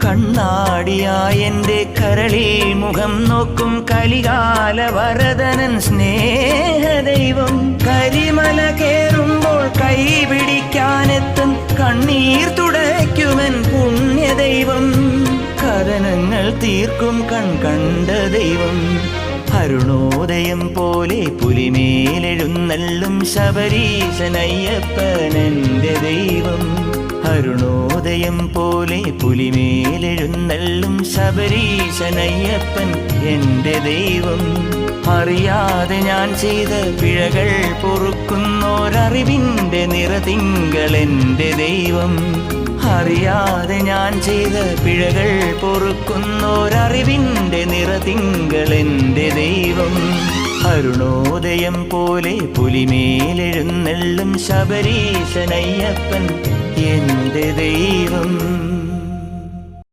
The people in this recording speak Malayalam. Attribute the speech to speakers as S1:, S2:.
S1: കണ്ണാടിയായെന്റെ കരളിൽ മുഖം നോക്കും കലികാല വരദനൻ സ്നേഹദൈവം. കരിമല കേറുമ്പോൾ കൈപിടിക്കാനെത്തും കണ്ണീർ തുടയ്ക്കുമൻ പുണ്യദൈവം. കഥനങ്ങൾ തീർക്കും കണ്ട ദൈവം. അരുണോദയം പോലെ പുലിമേലെഴുന്നള്ളും ശബരീശനയ്യപ്പനെന്റെ ദൈവം. അരുണോദയം പോലെ പുലിമേലെഴുന്നള്ളും ശബരീശനയ്യപ്പൻ എന്റെ ദൈവം. അറിയാതെ ഞാൻ ചെയ്ത പിഴകൾ പൊറുക്കുന്നോരറിവിൻ്റെ നിറതിങ്കളെന്റെ ദൈവം. അറിയാതെ ഞാൻ ചെയ്ത പിഴകൾ പൊറുക്കുന്നോരറിവിൻ്റെ നിറതിങ്കളെന്റെ ദൈവം. അരുണോദയം പോലെ പുലിമേലെഴുന്നള്ളും ശബരീശനയ്യപ്പൻ എന്റെ ദൈവം.